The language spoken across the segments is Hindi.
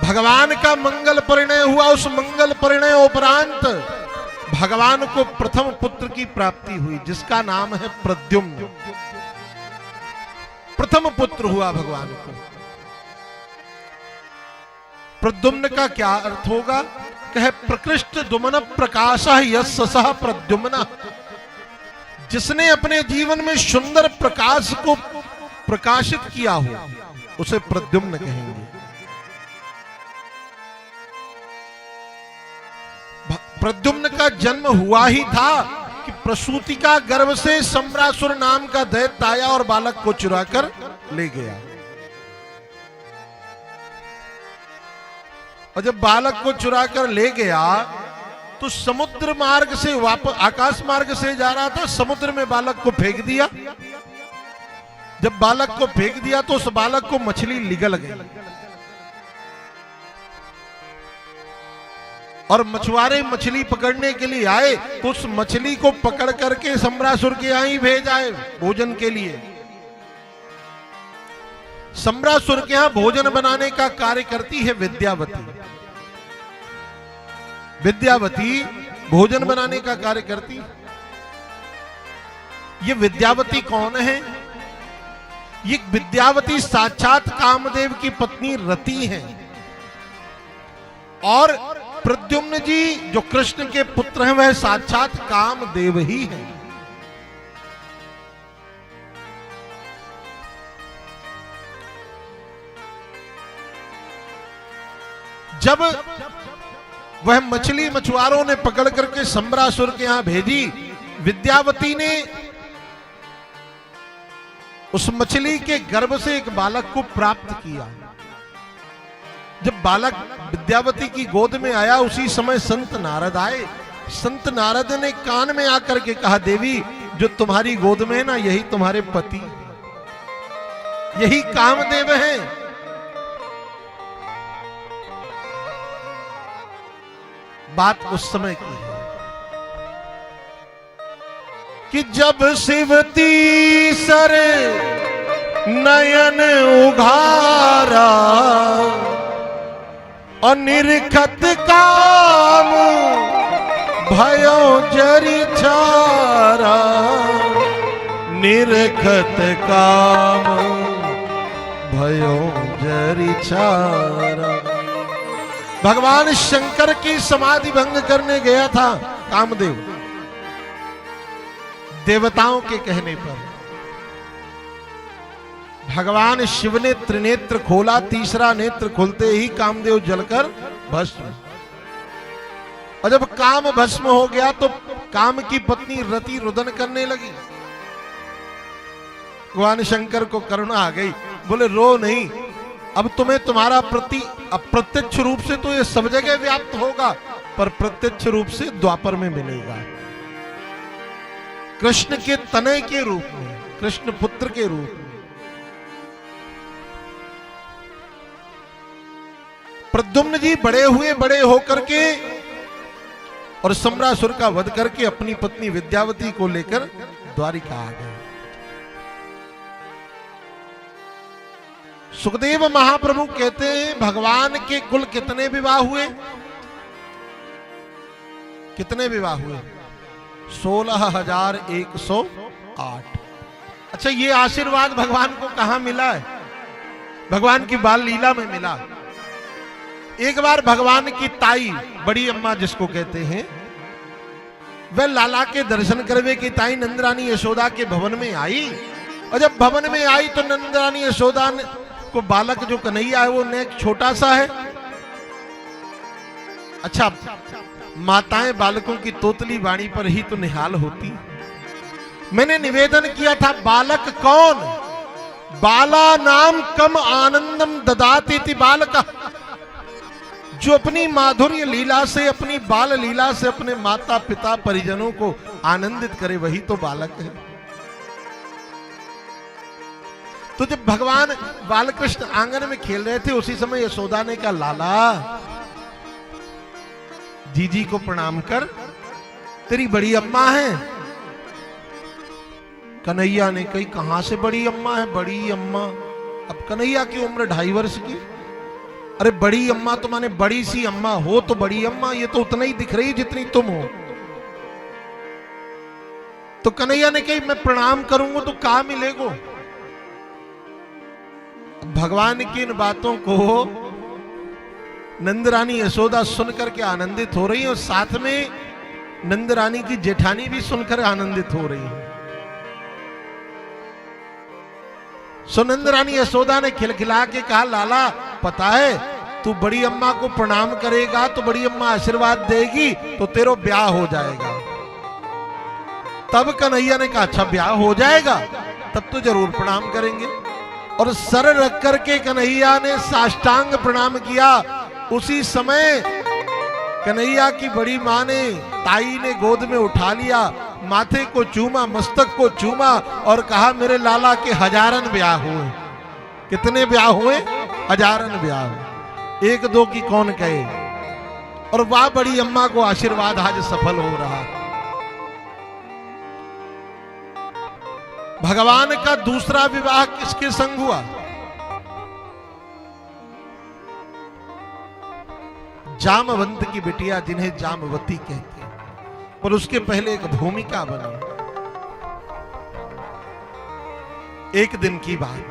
भगवान का मंगल परिणय हुआ। उस मंगल परिणय उपरांत भगवान को प्रथम पुत्र की प्राप्ति हुई, जिसका नाम है प्रद्युम्न। प्रथम पुत्र हुआ भगवान को। प्रद्युम्न का क्या अर्थ होगा? कहे प्रकृष्ट दुमन प्रकाश यस्य सः प्रद्युम्न। जिसने अपने जीवन में सुंदर प्रकाश को प्रकाशित किया हो उसे प्रद्युम्न कहेंगे। प्रद्युम्न का जन्म हुआ ही था कि प्रसूति का गर्भ से सम्रासुर नाम का दैत्य आया और बालक को चुराकर ले गया। और जब बालक को चुराकर ले गया तो समुद्र मार्ग से वापस आकाश मार्ग से जा रहा था, समुद्र में बालक को फेंक दिया। जब बालक को फेंक दिया तो उस बालक को मछली निगल गई और मछुआरे मछली पकड़ने के लिए आए तो उस मछली को पकड़ करके सम्रासुर के यहाँ ही भेज आए भोजन के लिए। सम्रासुर के यहाँ भोजन बनाने का कार्य करती है विद्यावती। विद्यावती भोजन बनाने का कार्य करती। ये विद्यावती कौन है? ये विद्यावती साक्षात कामदेव की पत्नी रति है। और प्रद्युम्न जी जो कृष्ण के पुत्र हैं वह साक्षात कामदेव ही हैं। जब वह मछली मछुआरों ने पकड़ करके सम्रासुर के यहां भेजी, विद्यावती ने उस मछली के गर्भ से एक बालक को प्राप्त किया। जब बालक विद्यावती की गोद में आया उसी समय संत नारद आए। संत नारद ने कान में आकर के कहा, देवी जो तुम्हारी गोद में है ना यही तुम्हारे पति, यही कामदेव हैं। बात उस समय की है कि जब शिवती सर नयन उघारा और निरखत काम भयो जरी छारा। निरखत काम भयो जरी छारा। भगवान शंकर की समाधि भंग करने गया था कामदेव, देवताओं के कहने पर। भगवान शिव ने त्रिनेत्र खोला, तीसरा नेत्र खोलते ही कामदेव जलकर भस्म। और जब काम भस्म हो गया तो काम की पत्नी रति रुदन करने लगी। भगवान शंकर को करुणा आ गई, बोले रो नहीं, अब तुम्हें तुम्हारा प्रति अप्रत्यक्ष रूप से तो ये सब जगह व्याप्त होगा पर प्रत्यक्ष रूप से द्वापर में मिलेगा, कृष्ण के तनय के रूप में, कृष्ण पुत्र के रूप में। प्रद्युम्न जी बड़े हुए, बड़े होकर के और सम्रासुर का वध करके अपनी पत्नी विद्यावती को लेकर द्वारिका आ गए। सुखदेव महाप्रभु कहते हैं भगवान के कुल कितने विवाह हुए? कितने विवाह हुए? 16,108। अच्छा, ये आशीर्वाद भगवान को कहां मिला है? भगवान की बाल लीला में मिला। एक बार भगवान की ताई, बड़ी अम्मा जिसको कहते हैं, वह लाला के दर्शन करवे की ताई नंदरानी यशोदा के भवन में आई। और जब भवन में आई तो नंदरानी यशोदा को बालक जो कन्हैया है वो नेक छोटा सा है। अच्छा, माताएं बालकों की तोतली वाणी पर ही तो निहाल होती। मैंने निवेदन किया था, बालक कौन? बाला नाम कम आनंदम ददाति इति बालक। जो अपनी माधुर्य लीला से, अपनी बाल लीला से अपने माता पिता परिजनों को आनंदित करे वही तो बालक है। तो जब भगवान बालकृष्ण आंगन में खेल रहे थे उसी समय यशोदा ने कहा, लाला जीजी को प्रणाम कर, तेरी बड़ी अम्मा है। कन्हैया ने कही, कहां से बड़ी अम्मा है? बड़ी अम्मा? अब कन्हैया की उम्र 2.5 वर्ष की। अरे बड़ी अम्मा तो माने बड़ी सी अम्मा हो तो बड़ी अम्मा, ये तो उतना ही दिख रही जितनी तुम हो। तो कन्हैया ने कही मैं प्रणाम करूंगा तो क्या मिलेगो। भगवान की इन बातों को नंद रानी यशोदा सुनकर के आनंदित हो रही है और साथ में नंद रानी की जेठानी भी सुनकर आनंदित हो रही है। सो नंद रानी यशोदा ने खिलखिला के कहा लाला पता है तू बड़ी अम्मा को प्रणाम करेगा तो बड़ी अम्मा आशीर्वाद देगी तो तेरा ब्याह हो जाएगा। तब कन्हैया ने कहा अच्छा ब्याह हो जाएगा तब तो जरूर प्रणाम करेंगे। और सर रख करके कन्हैया ने साष्टांग प्रणाम किया। उसी समय कन्हैया की बड़ी मां ने ताई ने गोद में उठा लिया, माथे को चूमा, मस्तक को चूमा और कहा मेरे लाला के हजारन ब्याह हुए। कितने ब्याह हुए? हजारन ब्याह हुए, एक दो की कौन कहे। और वाह बड़ी अम्मा को आशीर्वाद आज सफल हो रहा। भगवान का दूसरा विवाह किसके संग हुआ? जामवंत की बिटिया जिन्हें जामवती कहते हैं, पर उसके पहले एक भूमिका बनी। एक दिन की बात,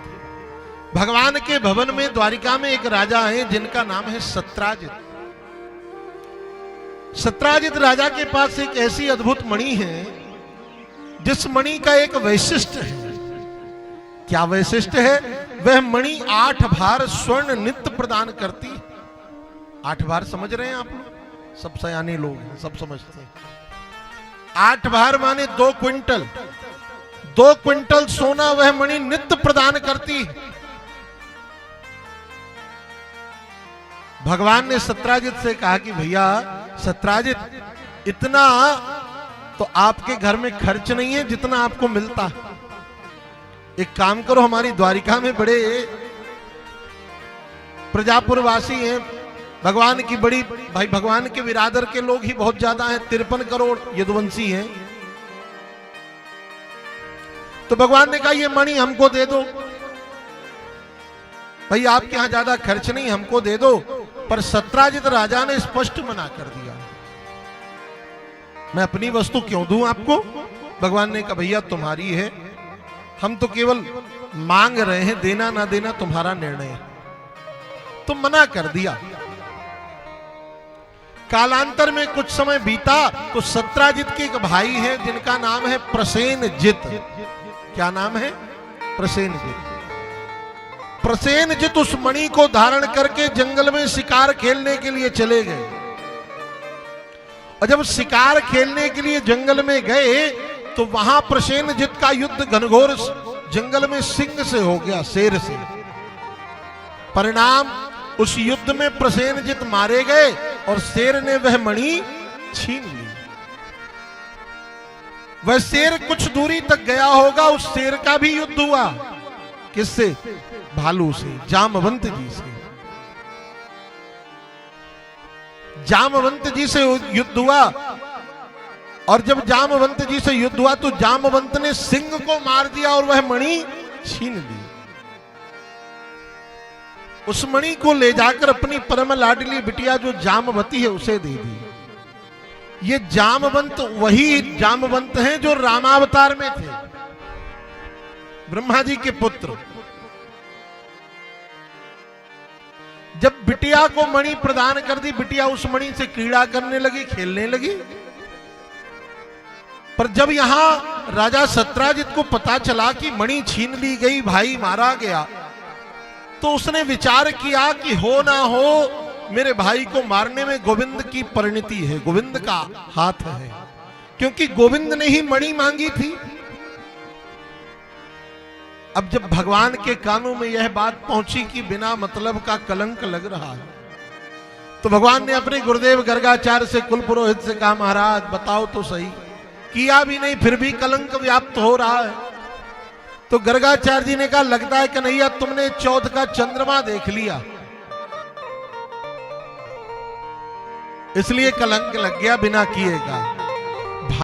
भगवान के भवन में द्वारिका में एक राजा है जिनका नाम है सत्राजित। सत्राजित राजा के पास एक ऐसी अद्भुत मणि है जिस मणि का एक वैशिष्ट्य है। क्या वैशिष्ट्य है? वह मणि 8 भार स्वर्ण नित्य प्रदान करती है। 8 भार समझ रहे हैं आप लोग? सब सयाने लोग हैं, सब समझते हैं। 8 भार माने 2 क्विंटल। 2 क्विंटल सोना वह मणि नित्य प्रदान करती है। भगवान ने सत्राजित से कहा कि भैया सत्राजित इतना तो आपके घर में खर्च नहीं है जितना आपको मिलता। एक काम करो, हमारी द्वारिका में बड़े प्रजापुरवासी हैं, भगवान की बड़ी भाई भगवान के विरादर के लोग ही बहुत ज्यादा हैं, 53 करोड़ यदुवंशी हैं। तो भगवान ने कहा ये मणि हमको दे दो भाई, आपके यहां ज्यादा खर्च नहीं, हमको दे दो। पर सत्राजित राजा ने स्पष्ट मना कर दिया, मैं अपनी वस्तु क्यों दूं आपको। भगवान ने कहा भैया तुम्हारी है, हम तो केवल मांग रहे हैं, देना ना देना तुम्हारा निर्णय है। तो मना कर दिया। कालांतर में कुछ समय बीता तो सत्राजित के एक भाई है जिनका नाम है प्रसेनजित। क्या नाम है? प्रसेनजित। प्रसेनजित उस मणि को धारण करके जंगल में शिकार खेलने के लिए चले गए। और जब शिकार खेलने के लिए जंगल में गए तो वहां प्रसेनजित का युद्ध घनघोर जंगल में सिंह से हो गया, शेर से। परिणाम उस युद्ध में प्रसेनजित मारे गए और शेर ने वह मणि छीन ली। वह शेर कुछ दूरी तक गया होगा, उस शेर का भी युद्ध हुआ। किससे? भालू से, जामवंत जी से। जामवंत जी से युद्ध हुआ और जब जामवंत जी से युद्ध हुआ तो जामवंत ने सिंह को मार दिया और वह मणि छीन ली। उस मणि को ले जाकर अपनी परम लाडली बिटिया जो जामवती है उसे दे दी। ये जामवंत वही जामवंत हैं जो रामावतार में थे, ब्रह्मा जी के पुत्र। जब बिटिया को मणि प्रदान कर दी, बिटिया उस मणि से क्रीड़ा करने लगी, खेलने लगी। पर जब यहां राजा सत्राजित को पता चला कि मणि छीन ली गई, भाई मारा गया, तो उसने विचार किया कि हो ना हो मेरे भाई को मारने में गोविंद की परिणति है, गोविंद का हाथ है, क्योंकि गोविंद ने ही मणि मांगी थी। अब जब भगवान के कानों में यह बात पहुंची कि बिना मतलब का कलंक लग रहा है, तो भगवान ने अपने गुरुदेव गर्गाचार्य से, कुल पुरोहित से कहा महाराज बताओ तो सही, किया भी नहीं फिर भी कलंक व्याप्त हो रहा है। तो गर्गाचार्य जी ने कहा लगता है कन्हैया तुमने 14 का चंद्रमा देख लिया, इसलिए कलंक लग गया बिना किए का।